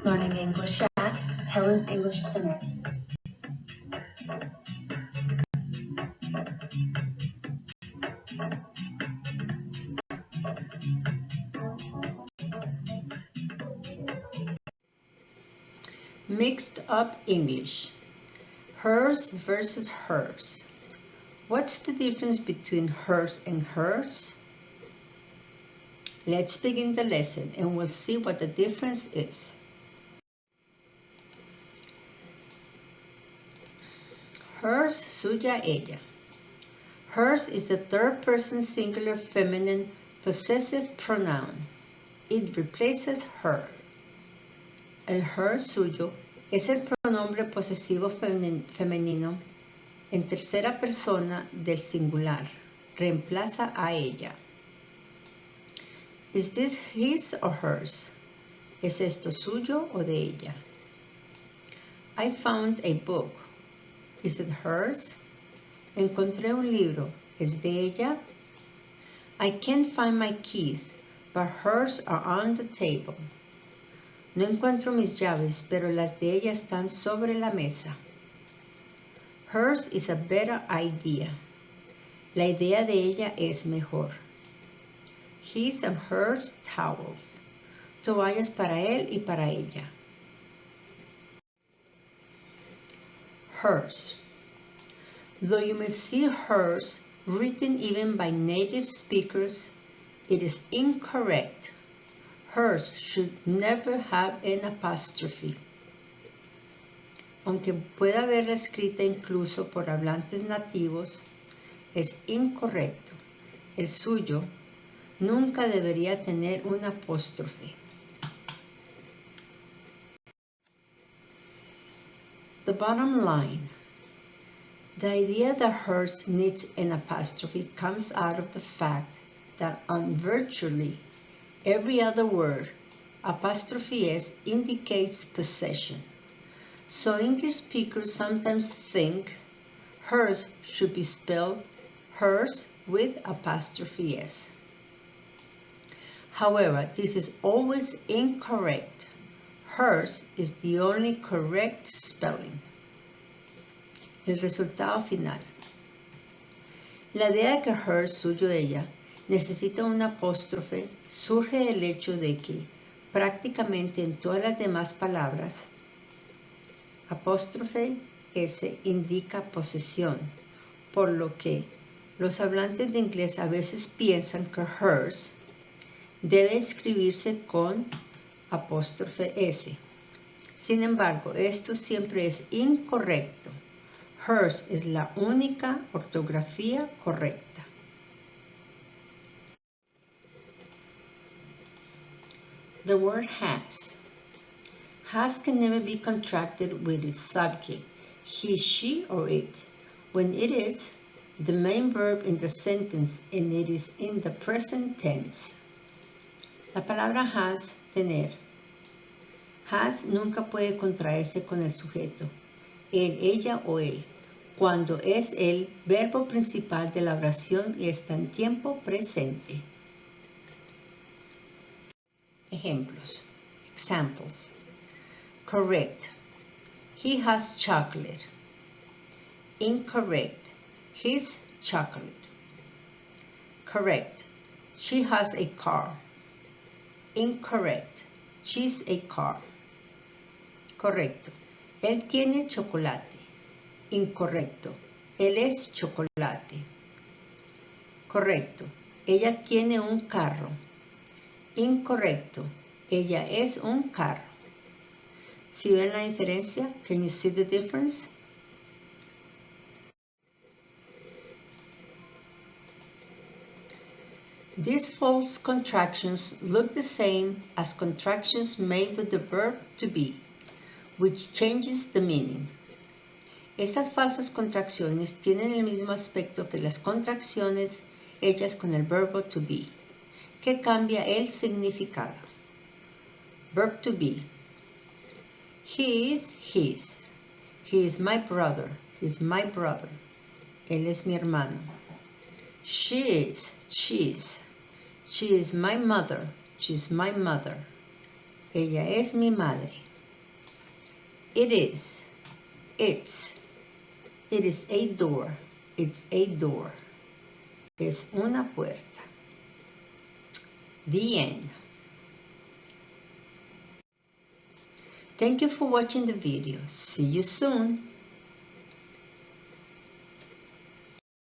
Learning English at Helen's English Center. Mixed up English. Hers versus hers. What's the difference between hers and hers? Let's begin the lesson and we'll see what the difference is. Hers, suya, ella. Hers is the third person singular feminine possessive pronoun. It replaces her. El her, suyo, es el pronombre posesivo femenino en tercera persona del singular. Reemplaza a ella. Is this his or hers? ¿Es esto suyo o de ella? I found a book. Is it hers? Encontré un libro. ¿Es de ella? I can't find my keys, but hers are on the table. No encuentro mis llaves, pero las de ella están sobre la mesa. Hers is a better idea. La idea de ella es mejor. His and hers towels. Toallas para él y para ella. Hers. Though you may see hers written even by native speakers, it is incorrect. Hers should never have an apostrophe. Aunque pueda verla escrita incluso por hablantes nativos, es incorrecto. El suyo nunca debería tener un apóstrofe. The bottom line. The idea that hers needs an apostrophe comes out of the fact that on virtually every other word, apostrophe S indicates possession. So English speakers sometimes think hers should be spelled hers with apostrophe S. However, this is always incorrect. Hers is the only correct spelling. El resultado final. La idea de que hers, suyo, ella, necesita un apóstrofe surge del hecho de que prácticamente en todas las demás palabras, apóstrofe S indica posesión, por lo que los hablantes de inglés a veces piensan que hers debe escribirse con apóstrofe S. Sin embargo, esto siempre es incorrecto. Hers es la única ortografía correcta. The word has. Has can never be contracted with its subject, he, she, or it, when it is the main verb in the sentence and it is in the present tense. La palabra has, tener. Has nunca puede contraerse con el sujeto, él, ella o él, cuando es el verbo principal de la oración y está en tiempo presente. Ejemplos. Examples. Correct. He has chocolate. Incorrect. His chocolate. Correct. She has a car. Incorrect. She's a car. Correcto. Él tiene chocolate. Incorrecto. Él es chocolate. Correcto. Ella tiene un carro. Incorrecto. Ella es un carro. ¿Sí ven la diferencia? Can you see the difference? These false contractions look the same as contractions made with the verb to be, which changes the meaning. Estas falsas contracciones tienen el mismo aspecto que las contracciones hechas con el verbo to be, que cambia el significado. Verb to be. He is his. He is my brother. He is my brother. Él es mi hermano. She is. She is. She is my mother. She is my mother. Ella es mi madre. It is. It's. It is a door. It's a door. Es una puerta. The end. Thank you for watching the video. See you soon.